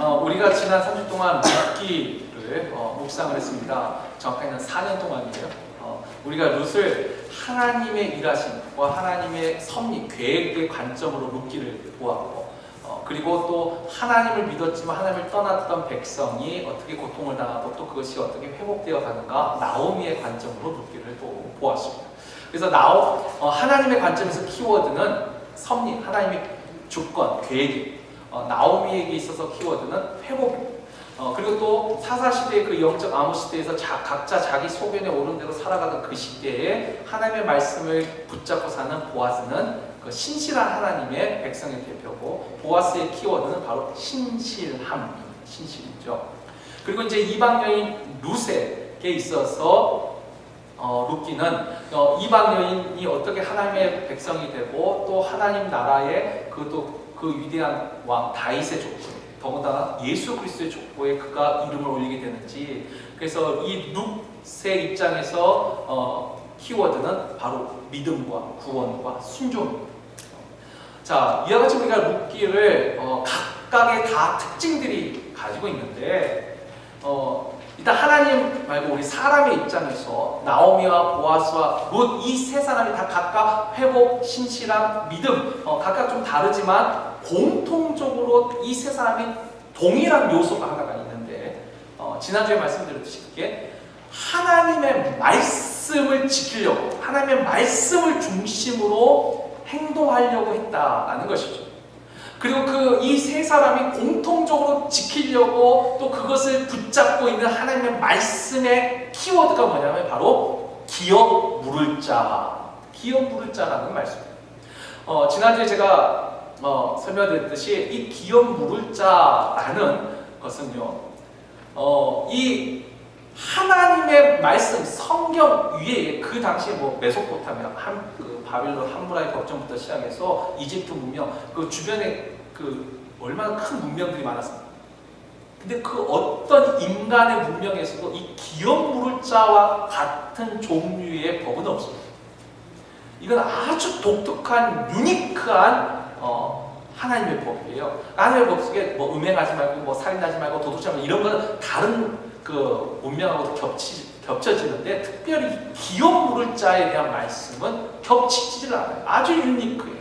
우리가 지난 3주 동안 룻기를 묵상을 했습니다. 정확하게는 4년 동안이에요. 우리가 룻을 하나님의 일하심과 하나님의 섭리, 계획의 관점으로 룻기를 보았고, 그리고 또 하나님을 믿었지만 하나님을 떠났던 백성이 어떻게 고통을 당하고 또 그것이 어떻게 회복되어 가는가, 나오미의 관점으로 룻기를 또 보았습니다. 그래서 하나님의 관점에서 키워드는 섭리, 하나님의 주권, 계획이, 나오미에게 있어서 키워드는 회복입니다. 그리고 또 사사시대의 그 영적 암흑 시대에서 각자 자기 소견에 오른 대로 살아가던 그 시대에 하나님의 말씀을 붙잡고 사는 보아스는 그 신실한 하나님의 백성의 대표고, 보아스의 키워드는 바로 신실함입니다. 신실이죠. 그리고 이제 이방 여인 룻에게 있어서 룻기는 이방 여인이 어떻게 하나님의 백성이 되고 또 하나님 나라의 그 위대한 왕 다윗의 족보, 더군다나 예수 그리스도의 족보에 그가 이름을 올리게 되는지, 그래서 이 룻의 입장에서 키워드는 바로 믿음과 구원과 순종입니다. 자, 이와 같이 우리가 룻기를 각각의 다 특징들이 가지고 있는데, 일단 하나님 말고 우리 사람의 입장에서 나오미와 보아스와 룻, 이 세 사람이 다 각각 회복, 신실함, 믿음, 각각 좀 다르지만 공통적으로 이 세 사람이 동일한 요소가 하나가 있는데, 지난주에 말씀드렸듯이 그게 하나님의 말씀을 지키려고, 하나님의 말씀을 중심으로 행동하려고 했다라는 것이죠. 그리고 이 세 사람이 공통적으로 지키려고 또 그것을 붙잡고 있는 하나님의 말씀의 키워드가 뭐냐면 바로 기업 물을 자, 기업 물을 자라는 말씀입니다. 지난주에 제가 설명드렸듯이 이 기업 물을 자라는 것은요, 이 하나님의 말씀, 성경 위에 그 당시에 메소포타미아, 바빌론 함무라비 법전부터 시작해서 이집트 문명, 그 주변에 얼마나 큰 문명들이 많았습니다. 근데 그 어떤 인간의 문명에서도 이 기업 물을 자와 같은 종류의 법은 없습니다. 이건 아주 독특한, 유니크한 하나님의 법이에요. 하나님의 법 속에 음행하지 말고, 살인하지 말고, 도둑질 말고, 이런 거는 다른 문명하고도 겹쳐지는데, 특별히 기업 물을 자에 대한 말씀은 겹치지를 않아요. 아주 유니크해요.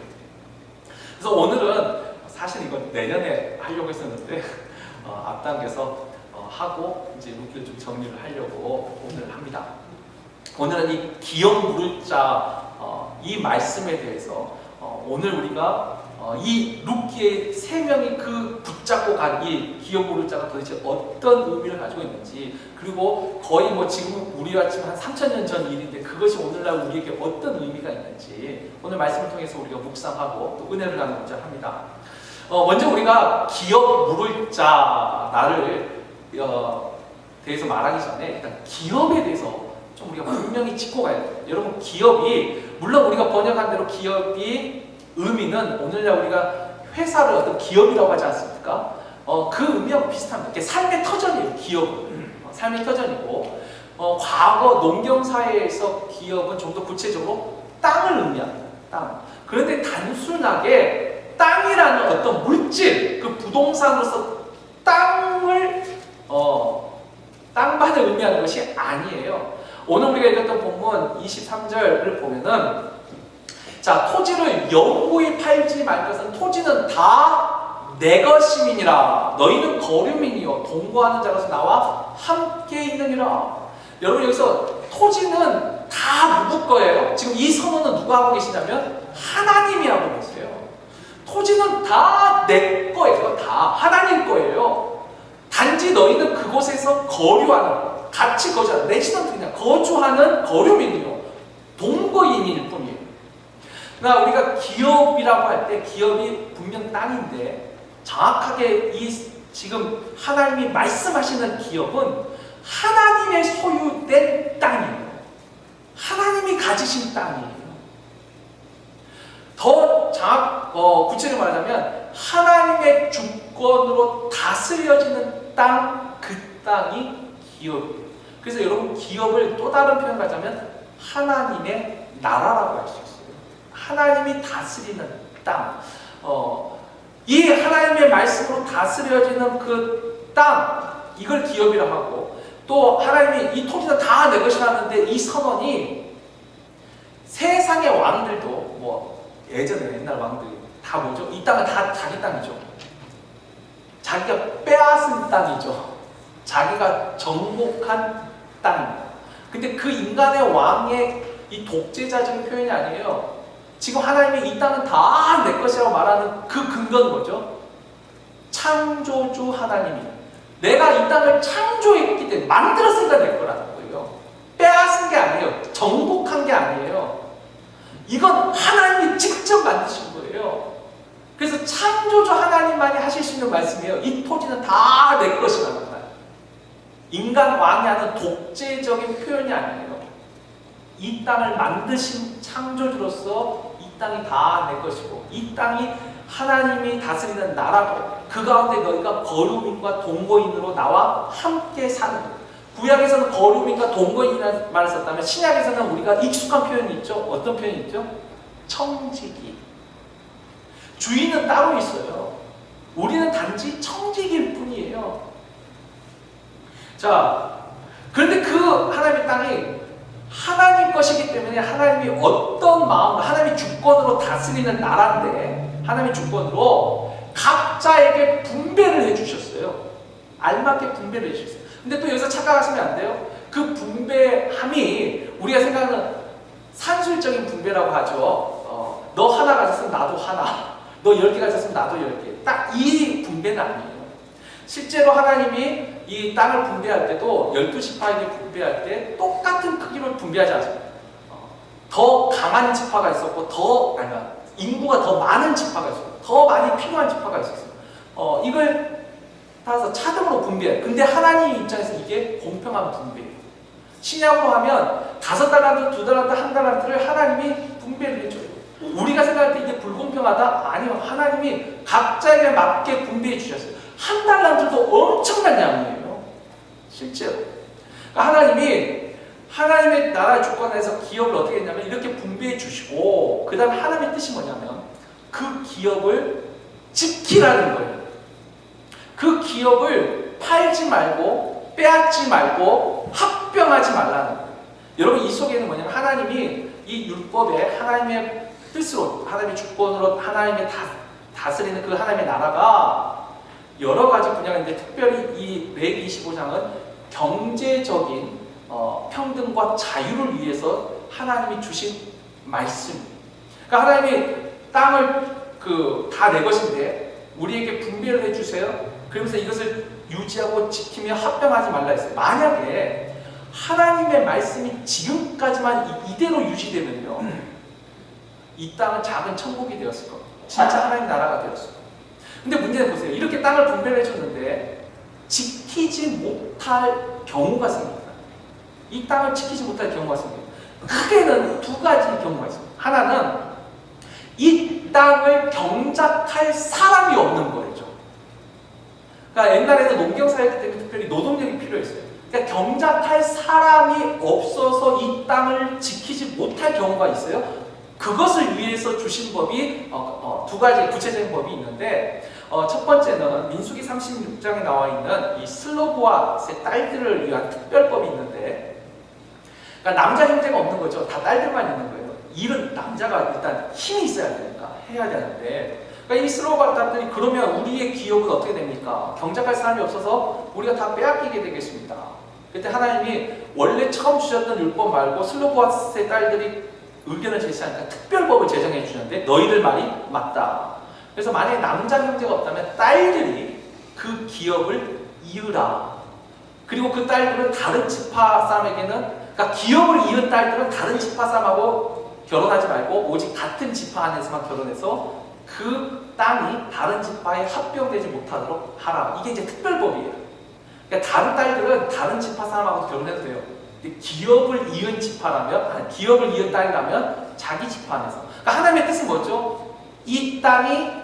그래서 오늘은 사실 이건 내년에 하려고 했었는데 앞당겨서 하고 이제 룻기를 좀 정리를 하려고 오늘 합니다. 오늘은 이 기업 물을 자, 이 말씀에 대해서 오늘 우리가 이 룻기의 세 명이 붙잡고 간 이 기업 물을 자가 도대체 어떤 의미를 가지고 있는지, 그리고 거의 지금 우리와 지금 한 3000년 전 일인데 그것이 오늘날 우리에게 어떤 의미가 있는지 오늘 말씀을 통해서 우리가 묵상하고 또 은혜를 나누고자 합니다. 먼저 우리가 기업 물을 자를 대해서 말하기 전에 일단 기업에 대해서 좀 우리가 분명히 짚고 가야 돼요. 여러분, 기업이, 물론 우리가 번역한 대로 기업이 의미는 오늘날 우리가 회사를 어떤 기업이라고 하지 않습니까? 그 의미하고 비슷합니다. 삶의 터전이에요, 기업은. 삶의 터전이고, 과거 농경사회에서 기업은 좀 더 구체적으로 땅을 의미합니다. 땅. 그런데 단순하게 땅이라는 어떤 물질, 그 부동산으로서 땅만을 의미하는 것이 아니에요. 오늘 우리가 읽었던 본문 23절을 보면은, 자, 토지를 영구히 팔지 말 것은 토지는 다 내 것임이니라. 너희는 거류민이요 동거하는 자로서 나와 함께 있느니라. 여러분, 여기서 토지는 다 누구 거예요? 지금 이 선언은 누가 하고 계시냐면 하나님이 하고 계세요. 토지는 다 내 거예요. 다 하나님 거예요. 단지 너희는 그곳에서 거류하는, 같이 거주하는, 레지던트냐, 거주하는 거류민이요 동거인일 뿐이에요. 그러니까 우리가 기업이라고 할 때 기업이 분명 땅인데, 정확하게 지금 하나님이 말씀하시는 기업은 하나님의 소유된 땅이에요. 하나님이 가지신 땅이에요. 더 구체적으로 말하자면 하나님의 주권으로 다스려지는 땅, 그 땅이 기업이에요. 그래서 여러분, 기업을 또 다른 표현을 하자면 하나님의 나라라고 할 수 있어요. 하나님이 다스리는 땅. 이 하나님의 말씀으로 다스려지는 그 땅, 이걸 기업이라 하고, 또 하나님이 이 토지는 다 내 것이라는데 이 선언이 세상의 왕들도 뭐 예전에 옛날 왕들이 다 뭐죠? 이 땅은 다 자기 땅이죠. 자기가 빼앗은 땅이죠. 자기가 정복한 땅입니다. 근데 그 인간의 왕의 이 독재자적인 표현이 아니에요. 지금 하나님이 이 땅은 다 내 것이라고 말하는 그 근거는 뭐죠? 창조주 하나님이 내가 이 땅을 창조했기 때문에 만들었으니까 내 거라는 거예요. 빼앗은 게 아니에요. 정복한 게 아니에요. 이건 하나님이 직접 만드신 거예요. 그래서 창조주 하나님만이 하실 수 있는 말씀이에요. 이 토지는 다 내 것이라는 말. 인간 왕이 하는 독재적인 표현이 아니에요. 이 땅을 만드신 창조주로서 이 땅이 다 내 것이고, 이 땅이 하나님이 다스리는 나라고, 그 가운데 너희가 거류민과 동거인으로 나와 함께 사는 것. 구약에서는 거류민과 동거인이라는 말을 썼다면 신약에서는 우리가 익숙한 표현이 있죠. 어떤 표현이 있죠? 청지기. 주인은 따로 있어요. 우리는 단지 청지기일 뿐이에요. 자, 그런데 그 하나님의 땅이 하나님 것이기 때문에 하나님이 어떤 마음으로, 하나님의 주권으로 다스리는 나라인데, 하나님의 주권으로 각자에게 분배를 해주셨어요. 알맞게 분배를 해주셨어요. 근데 또 여기서 착각하시면 안 돼요. 그 분배함이 우리가 생각하는 산술적인 분배라고 하죠. 너 하나 가졌으면 나도 하나, 너 10개 가졌으면 나도 10개. 딱 이 분배는 아니에요. 실제로 하나님이 이 땅을 분배할 때도 12지파에게 분배할 때 똑같은 크기로 분배하지 않습니다. 더 강한 지파가 있었고, 인구가 더 많은 지파가 있었고, 더 많이 필요한 지파가 있었어요. 이걸 따라서 차등으로 분배해요. 근데 하나님 입장에서 이게 공평한 분배예요. 신약으로 하면 5달란트, 2달란트, 1달란트를 하나님이 분배를 해줘요. 우리가 생각할 때 이게 불공평하다? 아니요. 하나님이 각자에게 맞게 분배해 주셨어요. 1달란트도 엄청난 양이에요. 실제로. 그러니까 하나님의 나라 주권에서 기업을 어떻게 했냐면 이렇게 분배해 주시고, 그 다음에 하나님의 뜻이 뭐냐면 그 기업을 지키라는 거예요. 그 기업을 팔지 말고 빼앗지 말고 합병하지 말라는 거예요. 여러분, 이 속에는 뭐냐면 하나님이 이 율법에 하나님의 뜻으로, 하나님의 주권으로 하나님의 다스리는 그 하나님의 나라가 여러 가지 분야가 있는데, 특별히 이 레위기 25장은 경제적인 평등과 자유를 위해서 하나님이 주신 말씀입니다. 그러니까 하나님이 땅을 다 내 것인데 우리에게 분배를 해주세요. 그러면서 이것을 유지하고 지키며 합병하지 말라 했어요. 만약에 하나님의 말씀이 지금까지만 이대로 유지되면요, 이 땅은 작은 천국이 되었을 겁니다. 진짜 하나님 나라가 되었을 겁니다. 근데 문제는 보세요. 이렇게 땅을 분배를 해줬는데 지키지 못할 경우가 생깁니다. 이 땅을 지키지 못할 경우가 생깁니다. 크게는 두 가지 경우가 있습니다. 하나는 이 땅을 경작할 사람이 없는 거죠. 그러니까 옛날에는 농경사였기 때문에 특별히 노동력이 필요했어요. 그러니까 경작할 사람이 없어서 이 땅을 지키지 못할 경우가 있어요. 그것을 위해서 주신 법이 두 가지 구체적인 법이 있는데, 첫 번째는 민수기 36장에 나와 있는 이 슬로보아스의 딸들을 위한 특별법이 있는데, 그러니까 남자 형제가 없는 거죠. 다 딸들만 있는 거예요. 일은 남자가 일단 힘이 있어야 되니까 해야 되는데, 그러니까 이 슬로바 딸들이 그러면 우리의 기업은 어떻게 됩니까? 경작할 사람이 없어서 우리가 다 빼앗기게 되겠습니다. 그때 하나님이 원래 처음 주셨던 율법 말고 슬로보아스의 딸들이 의견을 제시하니까 특별법을 제정해 주셨는데, 너희들 말이 맞다. 그래서 만약에 남자 형제가 없다면 딸들이 그 기업을 이으라. 그리고 그 딸들은 다른 지파 사람에게는, 그러니까 기업을 이은 딸들은 다른 지파 사람하고 결혼하지 말고 오직 같은 지파 안에서만 결혼해서 그 땅이 다른 지파에 합병되지 못하도록 하라. 이게 이제 특별법이에요. 그러니까 다른 딸들은 다른 지파 사람하고 결혼해도 돼요. 근데 기업을 이은 지파라면, 기업을 이은 딸이라면 자기 지파 안에서. 그러니까 하나님의 뜻은 뭐죠? 이 땅이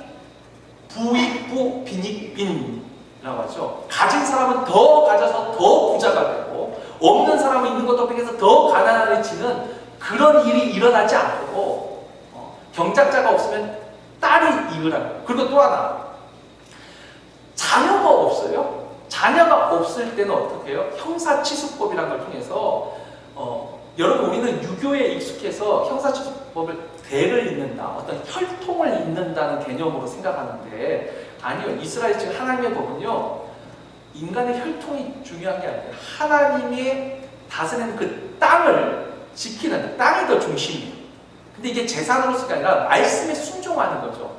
부익부 빈익빈이라고 하죠. 가진 사람은 더 가져서 더 부자가 되고, 없는 사람은 있는 것도 없게해서 더 가난해지는 그런 일이 일어나지 않고, 경작자가 없으면 딸이 이으라고. 그리고 또 하나, 자녀가 없어요. 자녀가 없을 때는 어떻게 해요? 형사치수법이라는 걸 통해서 여러분 우리는 유교에 익숙해서 형사치수법을 대를 잇는다, 어떤 혈통을 잇는다는 개념으로 생각하는데 아니요. 이스라엘 즉 하나님의 법은요, 인간의 혈통이 중요한 게 아니에요. 하나님이 다스리는 그 땅을 지키는, 땅이 더 중심이에요. 근데 이게 재산으로서가 아니라 말씀에 순종하는 거죠.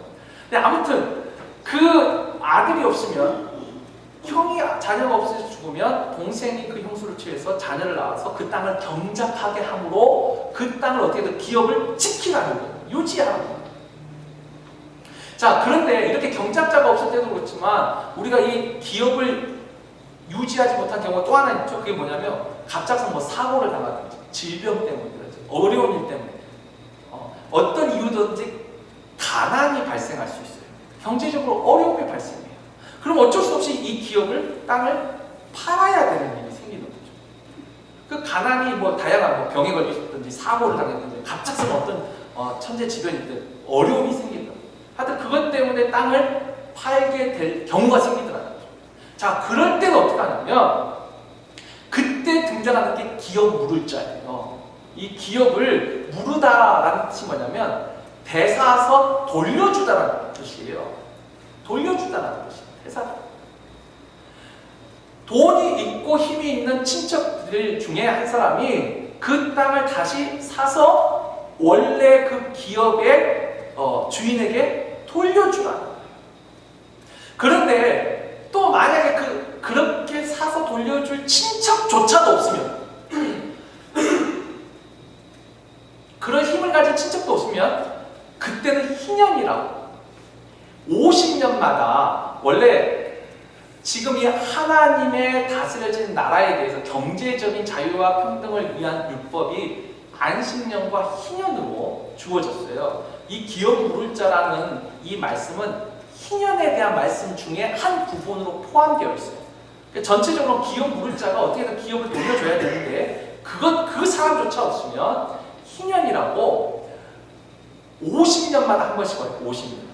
근데 아무튼 그 아들이 없으면, 형이 자녀가 없어서 죽으면 동생이 그 형수를 취해서 자녀를 낳아서 그 땅을 경작하게 함으로 그 땅을 어떻게든 기업을 지키라는 거예요. 유지하는 거예요. 자, 그런데 이렇게 경작자가 없을 때도 그렇지만 우리가 이 기업을 유지하지 못한 경우가 또 하나 있죠. 그게 뭐냐면 갑작스런 뭐 사고를 당하든지 질병 때문이든지 어려운 일 때문에 어떤 이유든지 가난이 발생할 수 있어요. 경제적으로 어려움이 발생해요. 그럼 어쩔 수 없이 이 기업을, 땅을 팔아야 되는 일이 생기는 거죠. 그 가난이 뭐 다양한 뭐 병에 걸리든지 사고를 당했든지 갑작스런 어떤 천재지변이든 어려움이 생긴다. 하여튼 그것 때문에 땅을 팔게 될 경우가 생기더라고요. 자, 그럴 때는 어떻게 하냐면 그때 등장하는 게 기업 물을 자예요. 이 기업을 무르다라는 뜻이 뭐냐면 되사서 돌려주다라는 뜻이에요. 돌려주다라는 뜻이에요. 되사다. 돈이 있고 힘이 있는 친척들 중에 한 사람이 그 땅을 다시 사서 원래 그 기업의 주인에게 돌려주라. 그런데 또 만약에 그렇게 사서 돌려줄 친척조차도 없으면 그런 힘을 가진 친척도 없으면 그때는 희년이라고 50년마다 원래 지금 이 하나님의 다스려진 나라에 대해서 경제적인 자유와 평등을 위한 율법이 안식년과 희년으로 주어졌어요. 이 기업 물을 자라는 이 말씀은 희년에 대한 말씀 중에 한 부분으로 포함되어 있어요. 그러니까 전체적으로 기업 물을 자가 어떻게든 기업을 돌려줘야 되는데 그 사람조차 없으면 희년이라고 50년마다 한 번씩 와요. 50년.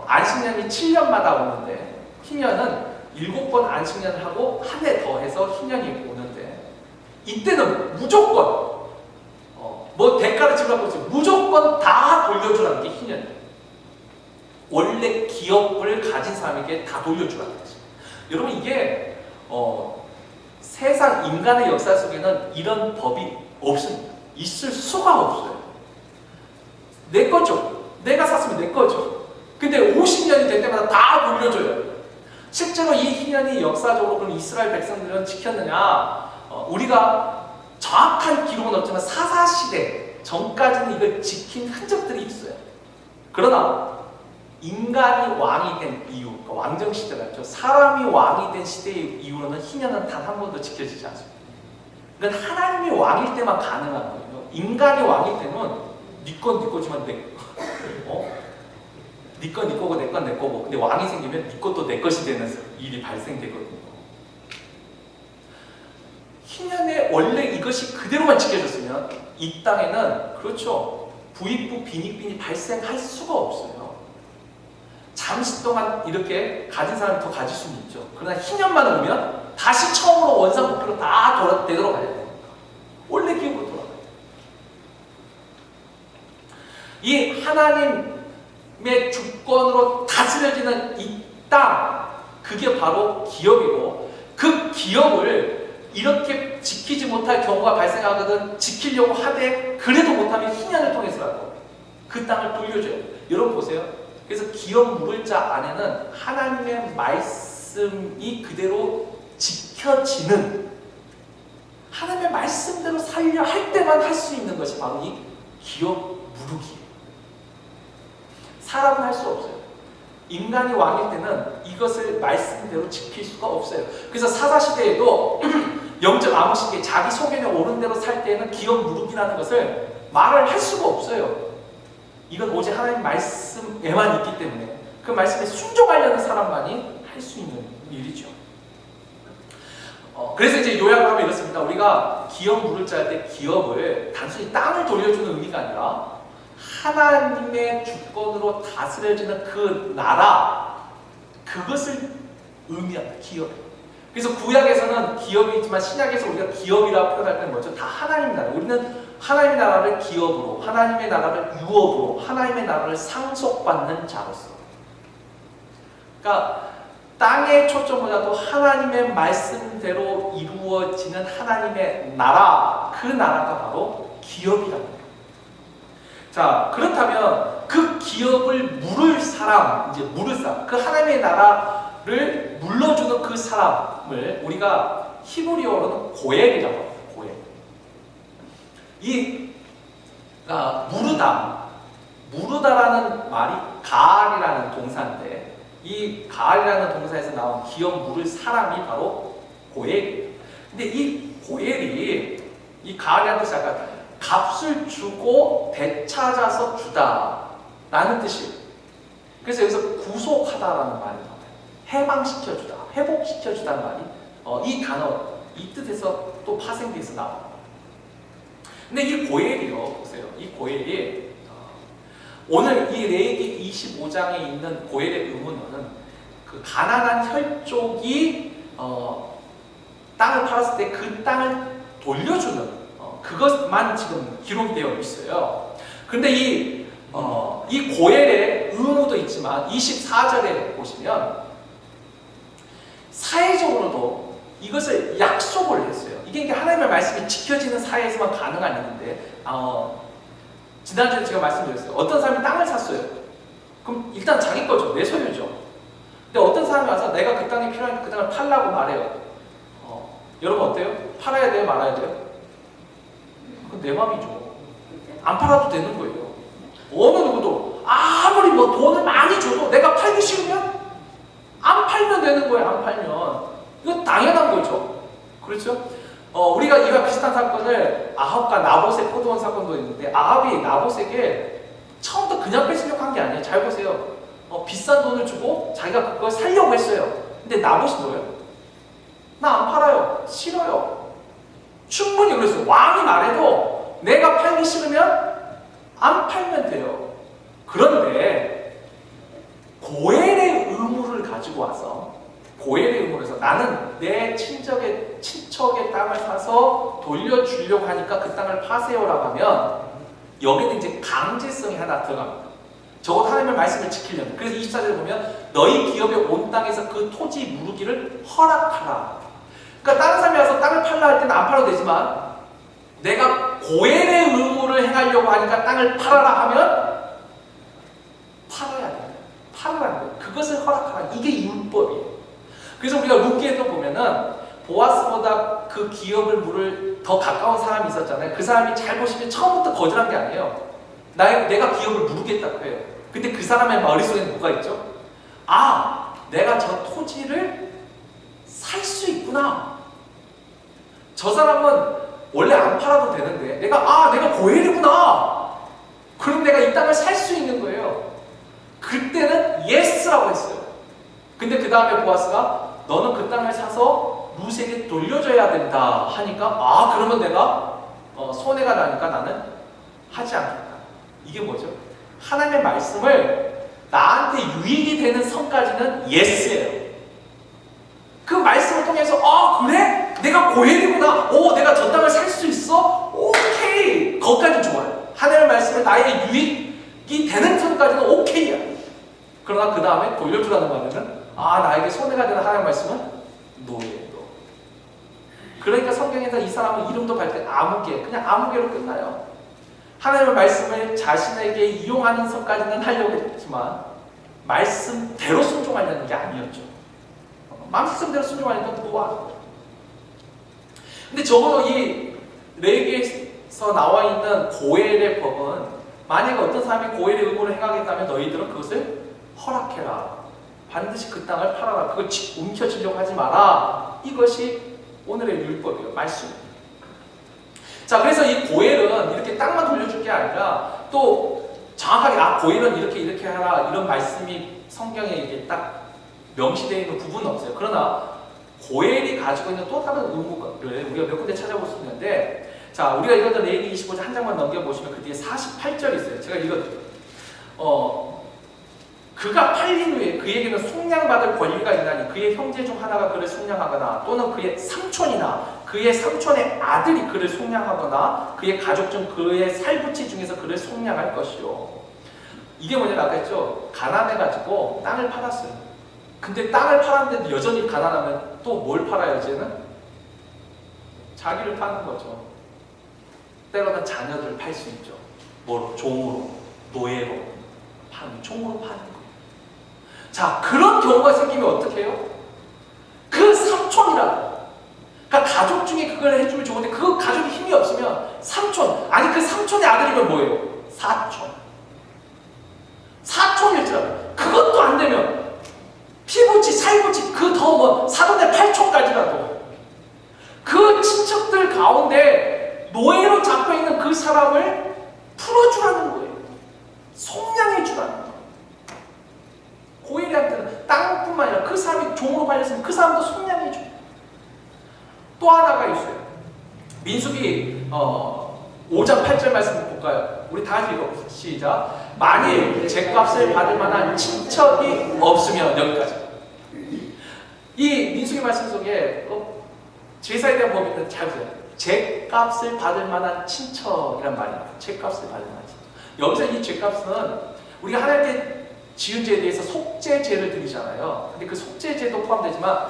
안식년이 7년마다 오는데 희년은 7번 안식년을 하고 한 해 더 해서 희년이 오는데 이때는 무조건 뭐 대가를 지불하고 있어요. 무조건 다 돌려주라는 게 희년이에요. 원래 기업을 가진 사람에게 다 돌려주라는 거죠. 여러분 이게 세상 인간의 역사 속에는 이런 법이 없습니다. 있을 수가 없어요. 내 거죠. 내가 샀으면 내 거죠. 근데 50년이 될 때마다 다 돌려줘요. 실제로 이 희년이 역사적으로 그럼 이스라엘 백성들은 지켰느냐? 우리가 정확한 기록은 없지만 사사시대 전까지는 이걸 지킨 흔적들이 있어요. 그러나 인간이 왕이 된 이후, 그러니까 왕정시대가 있죠. 사람이 왕이 된 시대 이후로는 희년은 단 한 번도 지켜지지 않습니다. 그건 하나님이 왕일 때만 가능한 거예요. 인간이 왕일 때는 네 건 네 거지만 네 건 네 거고 내 건 내 거고 근데 왕이 생기면 네 것도 내 것이 되는 일이 발생되거든요. 희년에 원래 이것이 그대로만 지켜졌으면 이 땅에는 그렇죠. 부익부 빈익빈이 발생할 수가 없어요. 잠시 동안 이렇게 가진 사람이 더 가질 수는 있죠. 그러나 희년만 오면 다시 처음으로 원상복귀로 다 되돌아가야 됩니다. 원래 기업으로 돌아가요. 이 하나님의 주권으로 다스려지는 이 땅, 그게 바로 기업이고 그 기업을 이렇게 지키지 못할 경우가 발생하거든 지키려고 하되 그래도 못하면 희년을 통해서라도 그 땅을 돌려줘요. 여러분 보세요. 그래서 기업 물을 자 안에는 하나님의 말씀이 그대로 지켜지는 하나님의 말씀대로 살려 할 때만 할 수 있는 것이 바로 이 기업 무르기예요. 사람은 할 수 없어요. 인간이 왕일 때는 이것을 말씀대로 지킬 수가 없어요. 그래서 사사시대에도 영적 암흑시기에 자기 소견에 오른 대로 살 때에는 기업 무르기라는 것을 말을 할 수가 없어요. 이건 오직 하나님 말씀에만 있기 때문에 그 말씀에 순종하려는 사람만이 할 수 있는 일이죠. 그래서 이제 요약을 하면 이렇습니다. 우리가 기업 물을 자 할 때 기업을 단순히 땅을 돌려주는 의미가 아니라 하나님의 주권으로 다스려지는 그 나라, 그것을 의미합니다. 기업. 그래서 구약에서는 기업이지만 신약에서 우리가 기업이라고 표현할 때는 뭐죠? 다 하나님 나라. 우리는 하나님의 나라를 기업으로, 하나님의 나라를 유업으로, 하나님의 나라를 상속받는 자로서. 그러니까 땅의 초점보다도 하나님의 말씀대로 이루어지는 하나님의 나라, 그 나라가 바로 기업이라는 거예요. 자, 그렇다면 그 기업을 물을 사람, 이제 물을 사람, 그 하나님의 나라를 물러주는 그 사람을 우리가 히브리어로는 고엘이라고 합니다. 고엘. 무르다라는 말이 가알이라는 동사인데, 이 가알이라는 동사에서 나온 기업 물을 사람이 바로 고엘이에요. 근데 이 고엘이, 이 가알이라는 뜻이 아까 값을 주고 되찾아서 주다 라는 뜻이에요. 그래서 여기서 구속하다라는 말이 나와요. 해방시켜주다, 회복시켜주다는 말이 이 단어, 이 뜻에서 또 파생돼서 나와요. 근데 이 고엘이요, 보세요. 이 고엘이 오늘 이 레위기 25장에 있는 고엘의 의문어는 그 가나안 혈족이 땅을 팔았을 때 그 땅을 돌려주는 그것만 지금 기록되어 있어요. 근데 이 고엘의 의무도 있지만 24절에 보시면 사회적으로도 이것을 약속을 했어요. 이게 하나님의 말씀이 지켜지는 사회에서만 가능한 일인데, 지난주에 제가 말씀드렸어요. 어떤 사람이 땅을 샀어요. 그럼 일단 자기 거죠. 내 소유죠. 근데 어떤 사람이 와서 내가 그 땅이 필요하니까 그 땅을 팔라고 말해요. 여러분 어때요? 팔아야 돼요? 말아야 돼요? 그건 내 맘이죠. 안 팔아도 되는 거예요. 어느 누구도 아무리 뭐 돈을 많이 줘도 내가 팔기 싫으면 안 팔면 되는 거예요. 안 팔면. 이건 당연한 거죠. 그렇죠? 우리가 이와 비슷한 사건을 아합과 나봇의 포도원 사건도 있는데, 아합이 나봇에게 처음부터 그냥 뺏으려고 한 게 아니에요. 잘 보세요. 비싼 돈을 주고 자기가 그걸 살려고 했어요. 근데 나봇이 뭐예요? 나 안 팔아요. 싫어요. 충분히 그랬어요. 왕이 말해도 내가 팔기 싫으면 안 팔면 돼요. 그런데 고엘의 의무를 가지고 와서, 고엘의 의무를 해서 나는 내 친척의 땅을 사서 돌려주려고 하니까 그 땅을 파세요라고 하면 여기는 이제 강제성이 하나 들어갑니다. 적어도 하나님의 말씀을 지키려면. 그래서 24절에 보면 너희 기업에 온 땅에서 그 토지 무르기를 허락하라. 그러니까 다른 사람이 와서 땅을 팔라 할 때는 안 팔아도 되지만, 내가 고엘의 의무를 행하려고 하니까 땅을 팔아라 하면 팔아야 돼요. 팔아라는 거예요. 그것을 허락하라. 이게 율법이에요. 그래서 우리가 룻기에도 보면은 보아스보다 그 기업을 물을 더 가까운 사람이 있었잖아요. 그 사람이 잘 보시면 처음부터 거절한 게 아니에요. 내가 기업을 물겠다고 해요. 근데 그 사람의 머릿속에는 뭐가 있죠? 내가 저 토지를 살 수 있구나. 저 사람은 원래 안 팔아도 되는데 내가 고엘이구나. 그럼 내가 이 땅을 살 수 있는 거예요. 그때는 예스라고 했어요. 근데 그 다음에 보아스가 너는 그 땅을 사서 룻에게 돌려줘야 된다 하니까 그러면 내가 손해가 나니까 나는 하지 않겠다. 이게 뭐죠? 하나님의 말씀을 나한테 유익이 되는 선까지는 예스예요. 그 말씀을 통해서 그래? 내가 고엘이구나. 내가 저 땅을 살 수 있어? 오케이. 거기까지 좋아요. 하나님의 말씀을 나의 유익이 되는 선까지는 오케이야. 그러나 그 다음에 돌려주라는 말에는 나에게 손해가 되는 하나님의 말씀은 노예예요. 그러니까 성경에서 이 사람은 이름도 밝힐 때 아무개, 그냥 아무개로 끝나요. 하나님의 말씀을 자신에게 이용하는 선까지는 하려고 했지만 말씀대로 순종하려는 게 아니었죠. 말씀대로 순종하려는 건 뭐하는 거예요. 근데 적어도 이 레위기에서 나와 있는 고엘의 법은, 만약에 어떤 사람이 고엘의 의무를 행하겠다면 너희들은 그것을 허락해라. 반드시 그 땅을 팔아라. 그걸 움켜쥐려고 하지 마라. 이것이 오늘의 율법이에요. 말씀입니다. 자, 그래서 이 고엘은 이렇게 땅만 돌려줄 게 아니라 또 정확하게 고엘은 이렇게 하라 이런 말씀이 성경에 이게 딱 명시되어 있는 부분은 없어요. 그러나 고엘이 가지고 있는 또 다른 의무를 우리가 몇 군데 찾아볼 수 있는데, 자, 우리가 읽었던 레위기 25장 한 장만 넘겨보시면 그 뒤에 48절이 있어요. 제가 읽어드릴게요. 그가 팔린 후에 그에게는 속량받을 권리가 있나니 그의 형제 중 하나가 그를 속량하거나 또는 그의 삼촌이나 그의 삼촌의 아들이 그를 속량하거나 그의 가족 중 그의 살부치 중에서 그를 속량할 것이요. 이게 뭐냐면 아까 했죠. 가난해가지고 땅을 팔았어요. 근데 땅을 팔았는데도 여전히 가난하면 또 뭘 팔아요 이제는? 자기를 파는 거죠. 때로는 자녀들을 팔 수 있죠. 뭐로? 종으로, 노예로, 총으로 파는 거예요. 자, 그런 경우가 생기면 어떻게 해요? 그 삼촌이라도, 그러니까 가족 중에 그걸 해주면 좋은데 그 가족이 힘이 없으면 삼촌, 아니 그 삼촌의 아들이면 뭐예요? 사촌. 사촌일지라도 그것도 안 되면 피부치, 살부치, 그 더 뭐 사돈의 팔촌까지라도 그 친척들 가운데 노예로 잡혀있는 그 사람을 풀어주라는 거예요. 속량해주라는 거예요. 고엘한테는 땅뿐만 아니라 그 사람이 종으로 팔렸으면 그 사람도 속량해줘. 또 하나가 있어요. 민수기 5장 8절 말씀 볼까요? 우리 다 같이 읽어보세요. 시작. 만일 죗값을 받을 만한 친척이 없으면, 여기까지. 이 민수기 말씀 속에 제사에 대한 법이 있는데 잘 보세요. 죗값을 받을 만한 친척이란 말이에요. 죗값을 받을 만한 친척. 여기서 이 죗값은 우리가 하나님께 지은 죄에 대해서 속죄제를 드리잖아요. 근데 그 속죄제도 포함되지만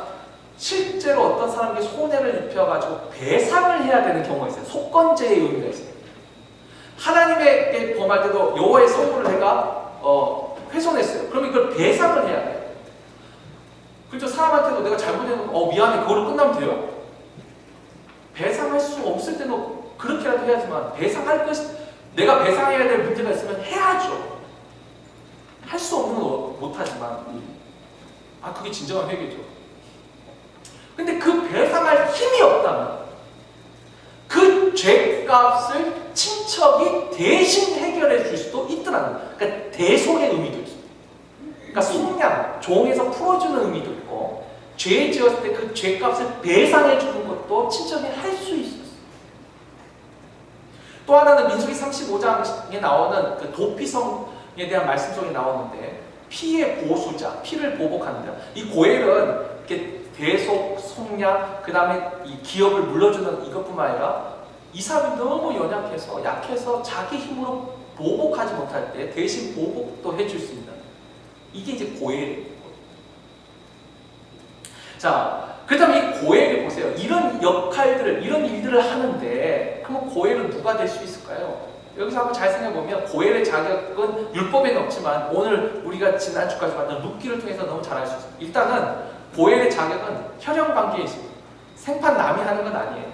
실제로 어떤 사람에게 손해를 입혀가지고 배상을 해야 되는 경우가 있어요. 속건제의 의미가 있어요. 하나님에게 범할 때도 여호와의 성물을 내가 훼손했어요. 그러면 이걸 배상을 해야 돼요. 그렇죠? 사람한테도 내가 잘못해서 미안해, 그걸로 끝나면 돼요? 배상할 수 없을 때는 그렇게라도 해야지만 배상할 것, 내가 배상해야 될 문제가 있으면 해야죠. 할 수 없는 건 못하지만 그게 진정한 회개죠. 근데 그 배상할 힘이 없다면 그 죄값을 친척이 대신 해결해 줄 수도 있더라는 거예요. 그러니까 대속의 의미도 있어요. 그러니까 속량, 종에서 풀어주는 의미도 있고 죄 지었을 때 그 죄값을 배상해 주는 것도 친척이 할 수 있었어요. 또 하나는 민수기 35장에 나오는 그 도피성에 대한 말씀 속에 나오는데 피의 보수자, 피를 보복하는 자. 이 고엘은 이렇게 대속, 속량, 그 다음에 이 기업을 물려주는 이것뿐만 아니라 이 사람이 너무 연약해서 약해서 자기 힘으로 보복하지 못할 때 대신 보복도 해줄 수 있는 이게 이제 고엘이에요. 자, 그렇다면 이 고엘을 보세요. 이런 역할들을, 이런 일들을 하는데 그러면 고엘은 누가 될 수 있을까요? 여기서 한번 잘 생각해보면 고엘의 자격은 율법에는 없지만 오늘 우리가 지난주까지 봤던 룻기를 통해서 너무 잘 알 수 있어요. 일단은 고엘의 자격은 혈연관계에 있습니다. 생판 남이 하는 건 아니에요.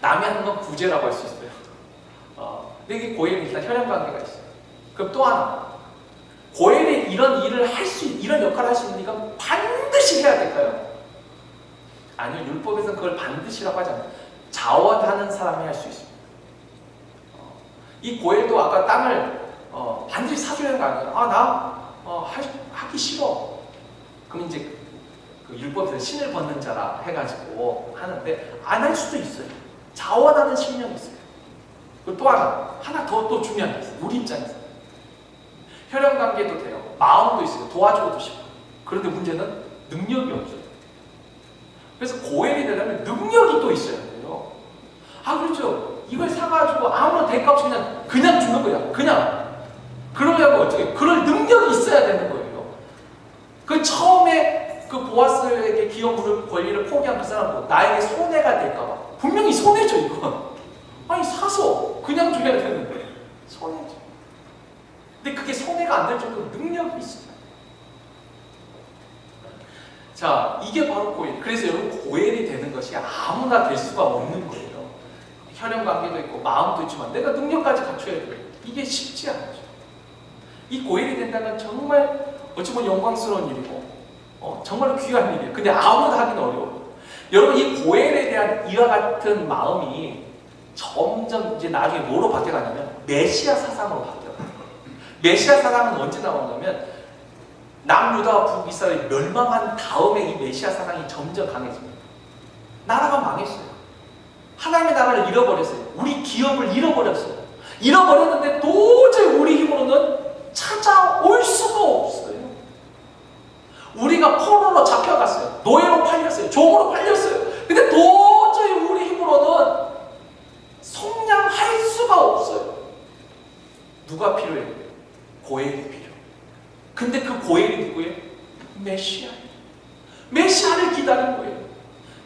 남이 하는 건 구제라고 할 수 있어요. 근데 이게 고엘은 일단 혈연관계가 있어요. 그럼 또 하나, 고엘이 이런 일을 이런 역할을 할 수 있는 이가 반드시 해야 될까요? 아니요, 율법에서는 그걸 반드시라고 하지 않아요. 자원하는 사람이 할 수 있습니다. 이 고엘도 아까 땅을 반드시 사줘야 하는 거 아니에요. 하기 싫어. 그럼 이제 그 율법에서 신을 벗는 자라 해가지고 하는데 안 할 수도 있어요. 자원하는 심령이 있어요. 그리고 또 하나 더 또 중요한 게 있어요. 우리 입장에서 혈연관계도 돼요. 마음도 있어요. 도와주고도 싶어요. 그런데 문제는 능력이 없어요. 그래서 고엘이 되려면 능력이 또 있어야 돼요. 그렇죠. 이걸 사가지고 아무런 대가 없이 그냥 주는 거야. 그냥. 그러려면 어떻게? 그럴 능력이 있어야 되는 거예요. 그 처음에 그 보아스에게 기업 물을 권리를 포기한 그 사람도 나에게 손해가 될까봐. 분명히 손해죠, 이건. 사서 그냥 줘야 되는데. 손해죠. 근데 그게 손해가 안 될 정도로 능력이 있어요. 자, 이게 바로 고엘. 그래서 여러분, 고엘이 되는 것이 아무나 될 수가 없는 거예요. 혈연관계도 있고 마음도 있지만 내가 능력까지 갖춰야 돼요. 이게 쉽지 않죠. 이 고엘이 된다는 정말 어찌 보면 영광스러운 일이고 정말로 귀한 일이에요. 근데 아무나 하기는 어려워요. 여러분, 이 고엘에 대한 이와 같은 마음이 점점 이제 나중에 뭐로 바뀌어가냐면 메시아 사상으로 바뀌어가요. 메시아 사상은 언제 나오냐면 남유다와 북이스라엘이 멸망한 다음에 이 메시아 사상이 점점 강해집니다. 나라가 망했어요. 하나님의 나라를 잃어버렸어요. 우리 기업을 잃어버렸어요. 잃어버렸는데 도저히 우리 힘으로는 참 찾아올 수가 없어요. 우리가 포로로 잡혀갔어요. 노예로 팔렸어요. 종으로 팔렸어요. 근데 도저히 우리 힘으로는 성량할 수가 없어요. 누가 필요해요? 고엘이 필요해요. 근데 그 고엘이 누구예요? 메시아예요. 메시아를 기다린 거예요.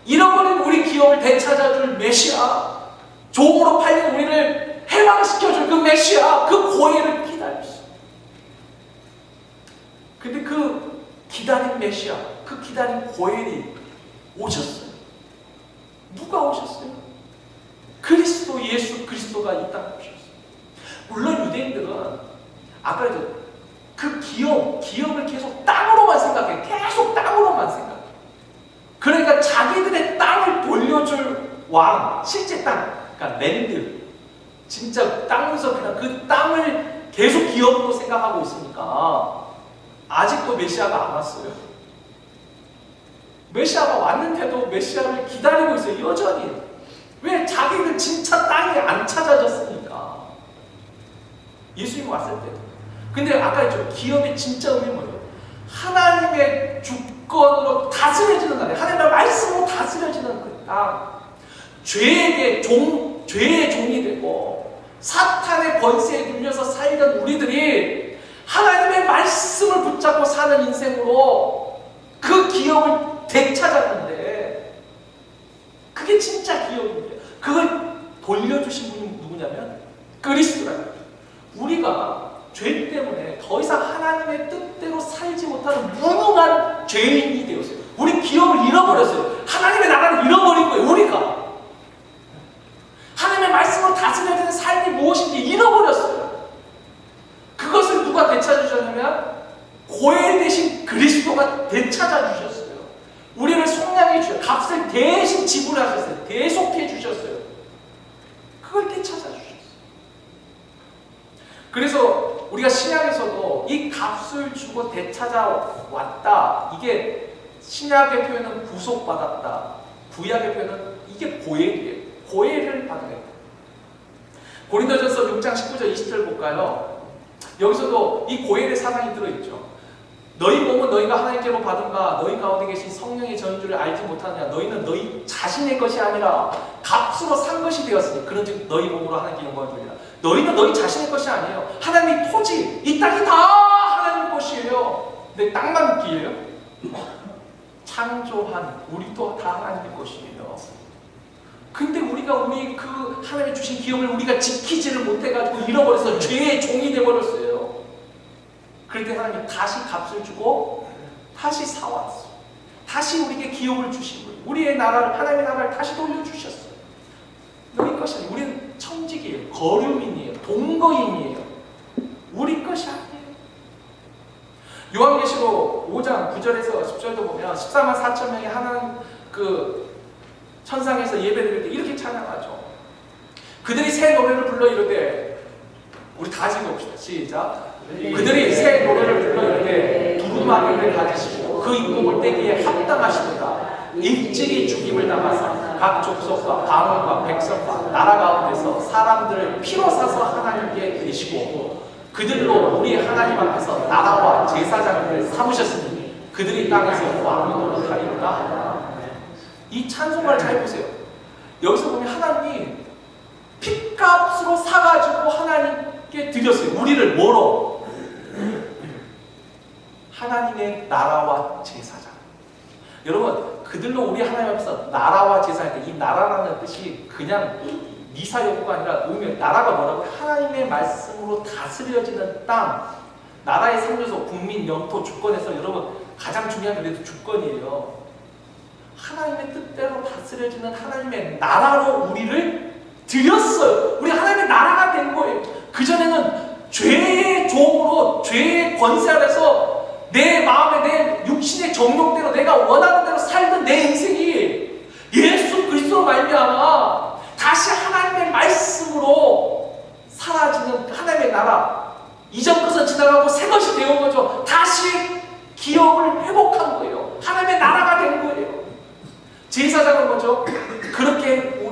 잃어버린 우리 기업을 되찾아줄 메시아, 종으로 팔린 우리를 해방시켜줄 그 메시아, 그 고엘을 기다렸어요. 근데 그 기다린 메시아, 그 기다린 고엘이 오셨어요. 누가 오셨어요? 그리스도, 예수 그리스도가 이 땅에 오셨어요. 물론 유대인들은 아까도 그 기업을 계속 땅으로만 생각해. 계속 땅으로만 생각해. 그러니까 자기들의 땅을 돌려줄 왕, 실제 땅, 그러니까 랜드, 진짜 땅에서 그냥 그 땅을 계속 기업으로 생각하고 있으니까 아직도 메시아가 안 왔어요. 메시아가 왔는데도 메시아를 기다리고 있어요. 여전히. 왜? 자기들 진짜 땅이 안 찾아졌으니까. 예수님 왔을 때도. 근데 아까 했죠. 기업의 진짜 의미는 뭐예요? 하나님의 주권으로 다스려지는 나라. 하나님의 말씀으로 다스려지는 그 땅. 죄의 종이 되고 사탄의 권세에 눌려서 살던 우리들이 하나님의 말씀을 붙잡고 사는 인생으로 그 기업을 되찾았는데 그게 진짜 기업입니다. 그걸 돌려주신 분이 누구냐면 그리스도라는 거예요. 우리가 죄 때문에 더 이상 하나님의 뜻대로 살지 못하는 무능한 죄인이 되었어요. 우리 기업을 잃어버렸어요. 하나님의 나라를 잃어버린 거예요. 우리가 하나님의 말씀으로 다스려지는 삶이 무엇인지 잃어버렸어요. 그것을 누가 되찾아주셨냐면 고엘 대신 그리스도가 되찾아주셨어요. 우리를 속량해 주셨어요. 값을 대신 지불하셨어요. 대속해 주셨어요. 그걸 되찾아주셨어요. 그래서 우리가 신약에서도 이 값을 주고 되찾아왔다. 이게 신약의 표현은 구속받았다. 구약의 표현은 이게 고엘이에요. 고엘을 받은 거예요. 고린도전서 6장 19절 20절 볼까요? 여기서도 이 고엘의 사상이 들어있죠. 너희 몸은 너희가 하나님께로 받은가 너희 가운데 계신 성령의 전주를 알지 못하느냐. 너희는 너희 자신의 것이 아니라 값으로 산 것이 되었으니 그런즉 너희 몸으로 하나님께 영광을 돌리라. 너희는 너희 자신의 것이 아니에요. 하나님의 토지, 이 땅이 다 하나님의 것이에요. 근데 땅만 기예요? 창조한 우리도 다 하나님의 것이에요. 근데 우리가 우리 그 하나님이 주신 기업을 우리가 지키지를 못해가지고 잃어버려서 죄의 종이 되어버렸어요. 그럴 때 하나님이 다시 값을 주고 다시 사왔어요. 다시 우리에게 기업을 주신 거예요. 우리의 나라를, 하나님의 나라를 다시 돌려주셨어요. 너희 것이 아니에요. 우리는 청직이에요. 거류민이에요. 동거인이에요. 우리 것이 아니에요. 요한계시록 5장 9절에서 10절도 보면 14만 4천 명이 하나님 그 천상에서 예배드릴 때 이렇게 찬양하죠. 그들이 새 노래를 불러 이르되, 우리 다 같이 읽어봅시다. 시작. 그들이 새 노래를 불러 이르되 두루마리를 가지시고 그 임금을 떼기에 합당하시도다. 일찍이 죽임을 당하사 각 족속과 방언과 백성과 나라 가운데서 사람들을 피로 사서 하나님께 드리시고 그들로 우리 하나님 앞에서 나라와 제사장들을 삼으셨으니 그들이 땅에서 왕으로 하리로다. 이 찬송가를 잘 보세요. 여기서 보면 하나님이 핏값으로 사가지고 하나님께 드렸어요. 우리를 뭐로? 하나님의 나라와 제사장. 여러분, 그들로 우리 하나님 앞에서 나라와 제사장, 이 나라라는 뜻이 그냥 미사여구가 아니라 의미, 나라가 뭐라고? 하나님의 말씀으로 다스려지는 땅. 나라의 3요소, 국민, 영토, 주권에서 여러분 가장 중요한 게 그래도 주권이에요. 하나님의 뜻대로 다스려지는 하나님의 나라로 우리를 드렸어요. 우리 하나님의 나라가 된 거예요. 그전에는 죄의 종으로 죄의 권세 아래서 내 마음에 내 육신의 정욕대로 내가 원하는 대로 살던 내 인생이 예수 그리스도로 말미암아 다시 하나님의 말씀으로 사라지는 하나님의 나라. 이전 것은 지나가고 새 것이 되온 거죠. 다시 기업을 회복한 거예요. 하나님의 나라가 된 거예요. 제사장은 뭐죠? 그렇게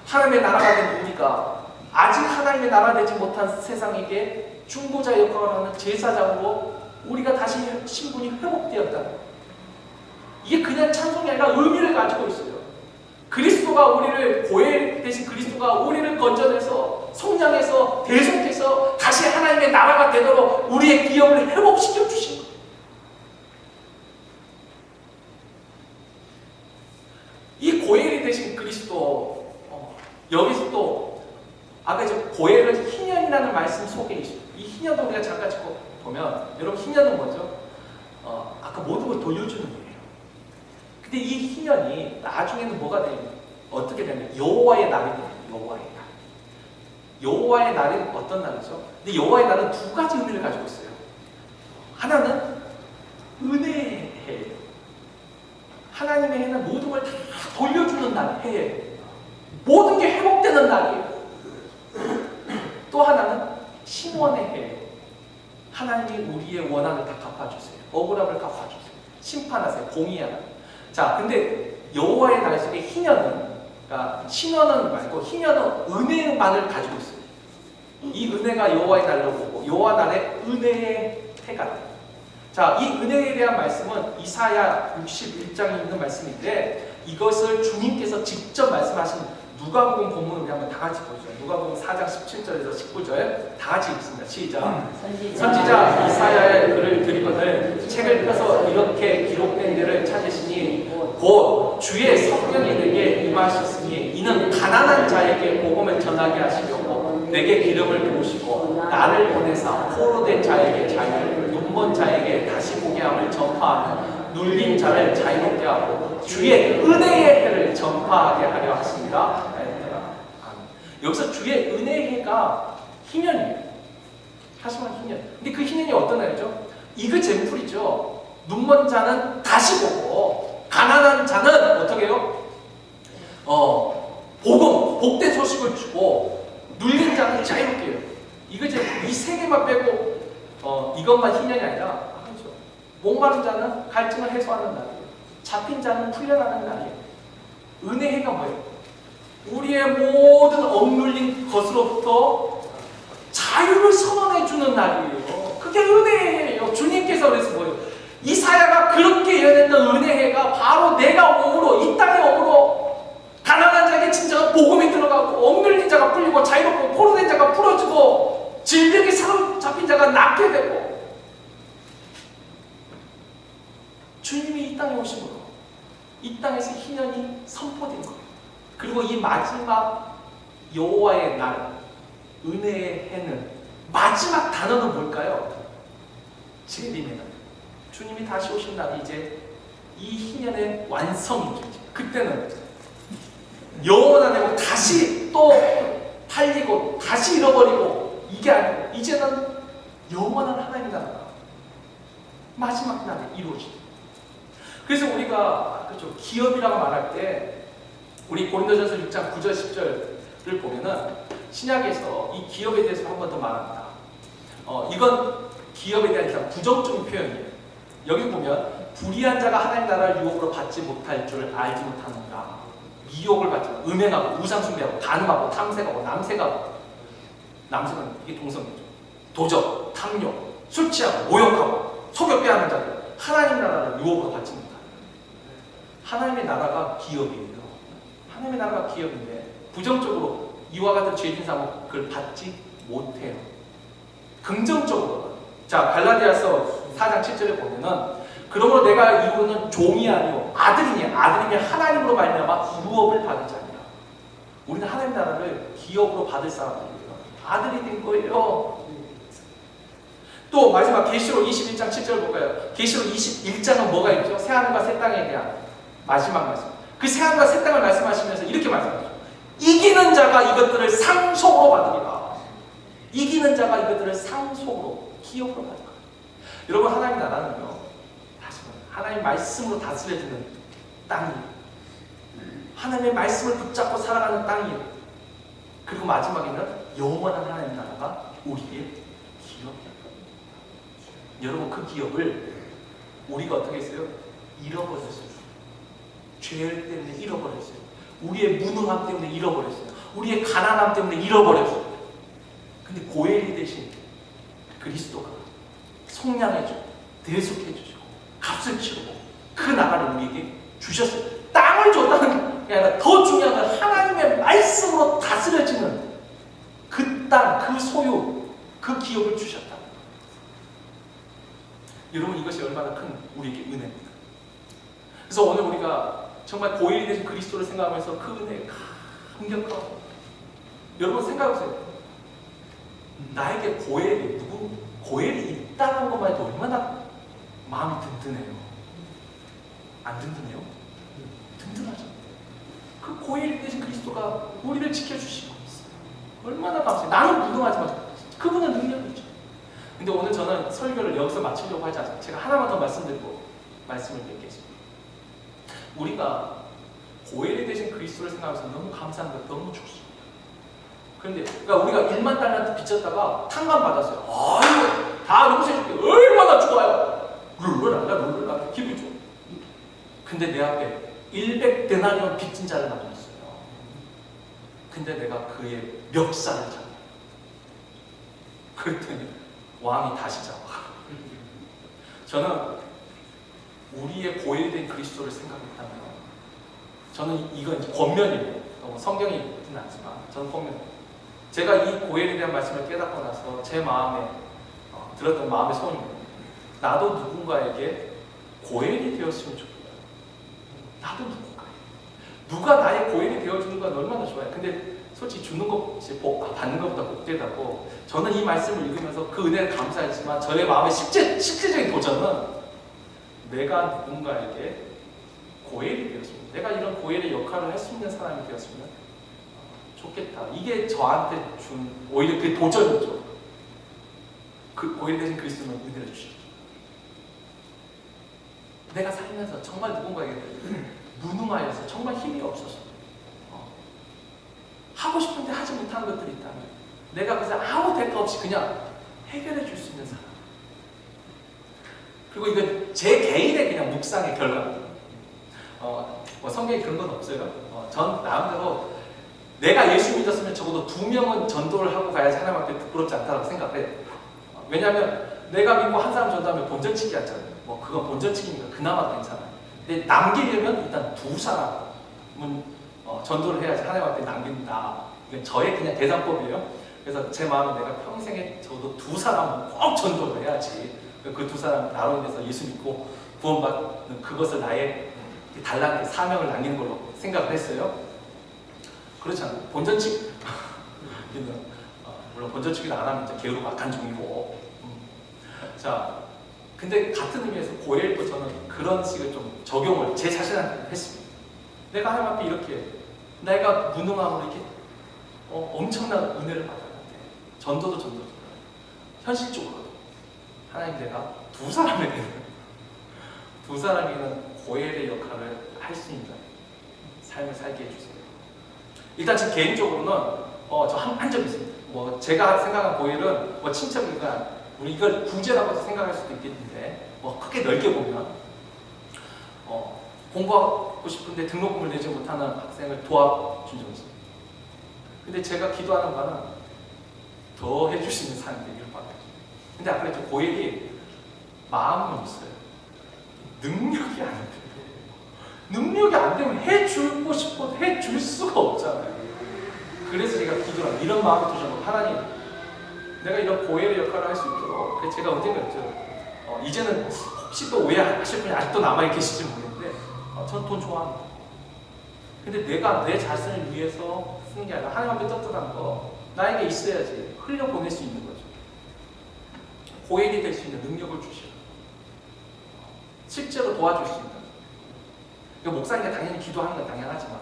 하나님의 나라가 된 우리가 아직 하나님의 나라 되지 못한 세상에게 중보자 역할을 하는 제사장으로 우리가 다시 신분이 회복되었다. 이게 그냥 찬송이 아니라 의미를 가지고 있어요. 그리스도가 우리를 고해 대신 그리스도가 우리를 건져내서 성장해서 대속해서 다시 하나님의 나라가 되도록 우리의 기업을 회복시켜 주신 거예요. 이 고해리 되신 그리스도 여기서 또 아까 이제 고해를 희년이라는 말씀 속에 있어요. 이 희년도 우리가 잠깐 짚고 보면 여러분 희년은 뭐죠? 아까 모든 걸 돌려주는 거예요. 근데 이 희년이 나중에는 뭐가 되냐? 어떻게 되냐면 여호와의 날이 돼요. 여호와의 날. 여호와의 날은 어떤 날이죠? 근데 여호와의 날은 두 가지 의미를 가지고 있어요. 하나는 은혜의 해예요. 하나님의 해는 모든 걸 다 돌려주는 날, 해예요. 모든 게 회복되는 날이에요. 또 하나는 심원의 해예요. 하나님이 우리의 원한을 다 갚아주세요. 억울함을 갚아주세요. 심판하세요. 공의하라. 자, 근데 여호와의 날 속에 희년은, 그러니까 신원은 말고 희년은 은혜만을 가지고 있어요. 이 은혜가 여호와의 날로 보고 여호와 날에 은혜의 해가 돼요. 자, 이 은혜에 대한 말씀은 이사야 61장에 있는 말씀인데 이것을 주님께서 직접 말씀하신 누가복음 본문을 우리 한번 다 같이 보죠. 누가복음 4장 17절에서 19절 다 같이 읽습니다. 시작. 선지자 이사야의 글을 드리거늘 책을 펴서 이렇게 기록된 데를 찾으시니 곧 주의 성령이 내게 임하셨으니 이는 가난한 자에게 복음을 전하게 하시려고 내게 기름을 부으시고 나를 보내사 포로된 자에게 자유를 눈먼 자에게 다시 보게 함을 전파하며 눌린 자를 자유롭게 하고 주의 은혜의 해를 전파하게 하려 하십니다. 여기서 주의 은혜의 해가 희년이에요. 하지만 희년. 근데 그 희년이 어떤 날이죠? 이그젠플이죠. 눈먼 자는 다시 보고 가난한 자는 어떻게 해요? 복음, 복된 소식을 주고 눌린 자는 자유롭게 해요. 이그젠플. 이 세 개만 빼고 이것만 희년이 아니라 그렇죠. 목마른 자는 갈증을 해소하는 날이에요. 잡힌 자는 풀려나는 날이에요. 은혜해가 뭐예요? 우리의 모든 억눌린 것으로부터 자유를 선언해주는 날이에요. 그게 은혜예요. 주님께서 그래서 뭐예요? 이사야가 그렇게 예언했던 은혜해가 바로 내가 옴으로, 이 땅에 옴으로 가난한 자에게 진정한 복음이 들어가고 억눌린 자가 풀리고 자유롭고 포로된 자가 풀어지고 질병에 사로잡힌 자가 낫게 되고 주님이 이 땅에 오심으로 이 땅에서 희년이 선포된 거예요. 그리고 이 마지막 여호와의 날, 은혜의 해는 마지막 단어는 뭘까요? 재림의 날. 주님이 다시 오신 날이 이제 이 희년의 완성이죠. 그때는 영원한 해고 다시 또 팔리고 다시 잃어버리고 이게 아니고 이제는 영원한 하나님 나라가 마지막 날에 이루어집니다. 그래서 우리가 그렇죠, 기업이라고 말할 때 우리 고린도전서 6장 9절 10절을 보면은 신약에서 이 기업에 대해서 한 번 더 말합니다. 이건 기업에 대한 부정적인 표현이에요. 여기 보면 불의한 자가 하나님 나라를 유혹으로 받지 못할 줄 알지 못하는가. 미혹을 받지 마. 음행하고 우상숭배하고 간음하고 탐색하고 남색하고 남색은 이게 동성이죠. 도적, 탐욕, 술 취하고 모욕하고 속여 빼앗는 자들 하나님 나라를 유혹으로 받지 못한다. 하나님의 나라가 기업이에요. 하나님의 나라가 기업인데 부정적으로 이와 같은 죄진 사람 그걸 받지 못해요. 긍정적으로 자 갈라디아서 4장 7절에 보면은 그러므로 내가 이후로는 종이 아니요 아들이니 아들이면 하나님으로 말미암아 유업을 받을 자니라. 우리는 하나님 나라를 기업으로 받을 사람들이에요. 아들이 된 거예요. 또 마지막 계시록 21장 7절 볼까요? 계시록 21장은 뭐가 있죠? 새하늘과 새 땅에 대한 마지막 말씀. 그 새하늘과 새 땅을 말씀하시면서 이렇게 말씀하죠. 이기는 자가 이것들을 상속으로 받으리라. 이기는 자가 이것들을 상속으로, 기업으로 받으리라. 여러분 하나님 나라는요. 다시 말해요. 하나님 말씀으로 다스려지는 땅이에요. 하나님의 말씀을 붙잡고 살아가는 땅이에요. 그리고 마지막에는 영원한 하나님 나라가 우리의 기업이에요. 여러분 그 기업을 우리가 어떻게 했어요? 잃어버렸어요. 죄 때문에 잃어버렸어요. 우리의 무능함 때문에 잃어버렸어요. 우리의 가난함 때문에 잃어버렸어요. 근데 고엘이 대신 그리스도가 속량해주고 대속해주시고 값을 치르고 그 나라를 우리에게 주셨어요. 땅을 줬다는 게 아니라 더 중요한 건 하나님의 말씀으로 다스려지는 그 땅, 그 소유, 그 기업을 주셨다. 여러분, 이것이 얼마나 큰 우리에게 은혜입니다. 그래서 오늘 우리가 정말 고엘이 되신 그리스도를 생각하면서 그 은혜에 감격하고, 여러분 생각해보세요. 나에게 고엘이 있다는 것만 해도 얼마나 마음이 든든해요. 안 든든해요? 든든하죠. 그 고엘이 되신 그리스도가 우리를 지켜주시고 있어요. 얼마나 감사해요. 나는 무능하지만 그분은 능력이 있죠. 근데 오늘 저는 설교를 여기서 마치려고 하지 않습니다. 제가 하나만 더 말씀드리고 말씀을 맺겠습니다. 우리가 고엘이 되신 그리스도를 생각하면서 너무 감사한 것, 너무 좋습니다. 그런데 그러니까 우리가 1만 달란트 빚졌다가 탕감 받았어요. 아이고, 다 용서해줄게. 얼마나 좋아요. 룰루랄라 기분이 좋아. 근데 내 앞에 100데나리온 빚진 자를 만났어요. 근데 내가 그의 멱살을 잡아. 그랬더니 왕이 다시 잡아. 저는 우리의 고엘된 그리스도를 생각했다면, 저는 이건 권면이에요. 성경이 있지는 않지만 저는 권면. 제가 이 고엘에 대한 말씀을 깨닫고 나서 제 마음에 들었던 마음의 소원입니다. 나도 누군가에게 고엘이 되었으면 좋겠다. 나도 누군가에. 누가 나의 고엘이 되어주는 건 얼마나 좋아요. 근데 솔직히 주는 것이 받는 것보다 복되다고. 저는 이 말씀을 읽으면서 그 은혜를 감사했지만 저의 마음의 실제적인 도전은 내가 누군가에게 고엘이 되었으면, 내가 이런 고엘의 역할을 할 수 있는 사람이 되었으면 좋겠다. 이게 저한테 준 오히려 그 도전이죠. 그 고엘 되신 그리스도는 은혜를 주시죠. 내가 살면서 정말 누군가에게 무능하여서 정말 힘이 없어서 하고 싶은데 하지 못하는 것들이 있다면 내가 그래서 아무 대가 없이 그냥 해결해 줄 수 있는 사람. 그리고 이건 제 개인의 그냥 묵상의 결과입니다. 뭐 성경에 그런 건 없어요. 전 나름대로 내가 예수 믿었으면 적어도 2명은 전도를 하고 가야지 하나님 앞에 부끄럽지 않다고 생각해요. 왜냐하면 내가 믿고 한 사람 전도하면 본전치기 하잖아요. 뭐 그건 본전치기니까 그나마 괜찮아요. 근데 남기려면 일단 2사람은 전도를 해야지 하나님 앞에 남긴다. 이건 저의 그냥 계산법이에요. 그래서 제 마음에 내가 평생에 적어도 2사람은 꼭 전도를 해야지. 그 2사람 나로 인해서 예수 믿고 구원받는 그것을 나의 달란트 사명을 남기는 걸로 생각을 했어요. 그렇지 않아요. 본전치기 물론 본전치기를 안 하면 이제 게으르고 악한 종이고. 자, 근데 같은 의미에서 고엘도 저는 그런 식의 좀 적용을 제 자신한테 했습니다. 내가 하나님 앞에 이렇게 내가 무능함으로 이렇게 엄청난 은혜를 받았는데 전도도 현실적으로 하나님, 내가 2사람에게는 고엘의 역할을 할 수 있는 삶을 살게 해주세요. 일단 제 개인적으로는 저 한 점이 있습니다. 뭐 제가 생각한 고엘은 뭐 친척이니까 우리 이걸 구제라고 생각할 수도 있겠는데, 뭐 크게 넓게 보면 공부하고 싶은데 등록금을 내지 못하는 학생을 도와준 적이 있습니다. 근데 제가 기도하는 바는 더 해줄 수 있는 사람이 되기를 바라요. 근데 아까 그랬죠. 고엘이 마음은 있어요. 능력이 안 돼요. 능력이 안 되면 해주고 싶어도 해줄 수가 없잖아요. 그래서 제가 기도를 이런 마음을 두셔서, 하나님, 내가 이런 고엘의 역할을 할 수 있도록. 그래서 제가 언젠가 했죠. 이제는 혹시 또 오해하실 분이 아직도 남아계실지 모르겠는데 전 돈 좋아합니다. 근데 내가 내 자신을 위해서 쓰는 게 아니라 하나님 앞에 떳떳한 거 나에게 있어야지 흘려보낼 수 있는 거죠. 고엘이 될 수 있는 능력을 주시고 실제로 도와줄 수 있는. 목사님이 당연히 기도하는 건 당연하지만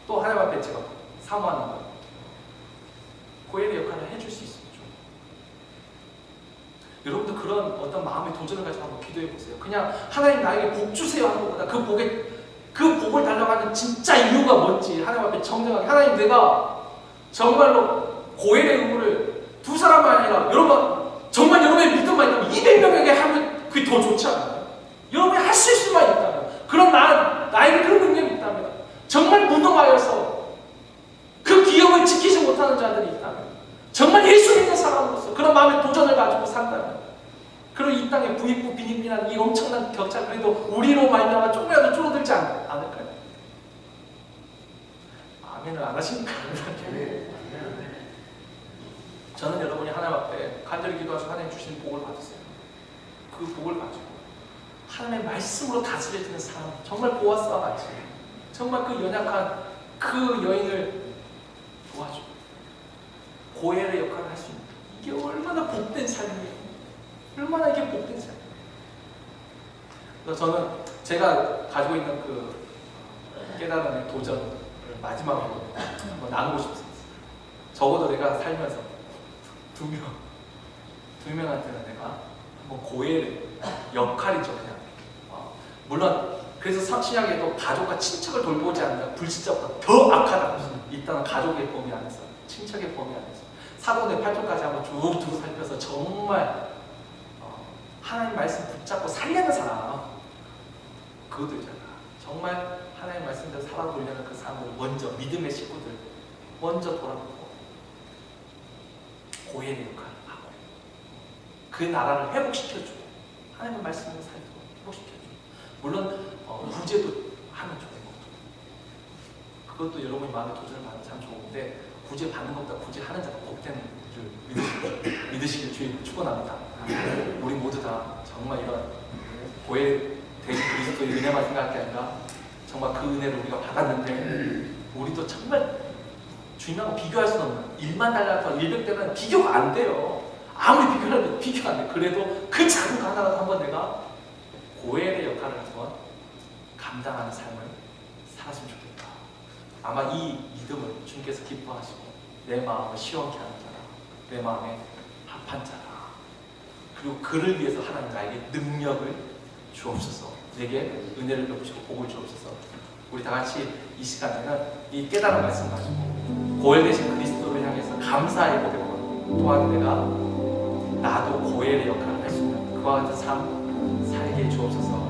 또 하나님 앞에 제가 사모하는 거예요. 고엘의 역할을 해줄 수 있으면 좋아요. 여러분도 그런 어떤 마음의 도전을 가지고 한번 기도해 보세요. 그냥 하나님 나에게 복 주세요 하는 것보다 그 복을 달라고 하는 진짜 이유가 뭔지 하나님 앞에 정정하게, 하나님, 내가 정말로 고엘의 의무를 2사람이 아니라 여러분, 정말 여러분의 믿음만 있다면 200명에게 하면 그게 더 좋지 않나요? 여러분이 할 수 있을 수만 있다면, 그럼 나에게 그런 능력이 있다면, 정말 무능하여서 그 기업을 지키지 못하는 자들이 있다면, 정말 예수 믿는 사람으로서 그런 마음의 도전을 가지고 산다면, 그리고 이 땅에 부익부 빈익빈한 이 엄청난 격차, 그래도 우리로 말미암아 조금이라도 줄어들지 않을까요? 아멘을 안 하십니까? 저는 여러분이 하나님 앞에 간절히 기도하시고 하나님 주신 복을 받으세요. 그 복을 가지고 하나님의 말씀으로 다스려지는 삶, 정말 보아스와 같이 정말 그 연약한 그 여인을 도와줘 고엘의 역할을 할 수 있는, 이게 얼마나 복된 삶이에요. 얼마나 이게 복된 삶이에요. 그래서 저는 제가 가지고 있는 그 깨달음의 도전을 마지막으로 한번 나누고 싶습니다. 적어도 내가 살면서 두 명한테는 내가 한번 고엘의 역할이죠, 그냥. 물론 그래서 신약에도 가족과 친척을 돌보지 않는 불신자보다 더 악하다고 일단은 가족의 범위 안에서, 친척의 범위 안에서 사도의 8절까지 한번 쭉 살펴서 정말 하나님 말씀 붙잡고 살려는 사람, 그것도 있잖아. 정말 하나님 말씀대로 살아보려는 그 사람들, 먼저 믿음의 식구들 먼저 돌아보고 고엘의 역할을 하고 그 나라를 회복시켜주고 하나님의 말씀으로 살도록 회복시켜주고, 물론 구제도 하면 좋은 거죠. 그것도 여러분이 마음의 도전을 받으면 참 좋은데, 구제 받는 것보다 구제하는 자가 복된 줄 믿으시길 주의 축원합니다. 우리 모두 다 정말 이런 고엘 대신 그리스도의 은혜만 생각할 게 아니라 정말 그 은혜를 우리가 받았는데, 우리도 정말 주님하고 비교할 수 없는 1만 달러와 100대는 비교가 안 돼요. 아무리 비교하면 비교가 안 돼. 그래도 그 작은 거 하나라도 한번 내가 고엘의 역할을 한번 감당하는 삶을 살았으면 좋겠다. 아마 이 믿음을 주님께서 기뻐하시고 내 마음을 시원케 하는 자라, 내 마음에 합한 자라, 그리고 그를 위해서 하나님 나에게 능력을 주옵소서, 내게 은혜를 베푸시고 복을 주옵소서. 우리 다 같이 이 시간에는 이 깨달은 말씀 가지고 고엘 대신 그리스도를 향해서 감사의 고백으로, 또한 내가 나도 고엘의 역할을 할 수 있는 그와 같은 삶 살게 주옵소서.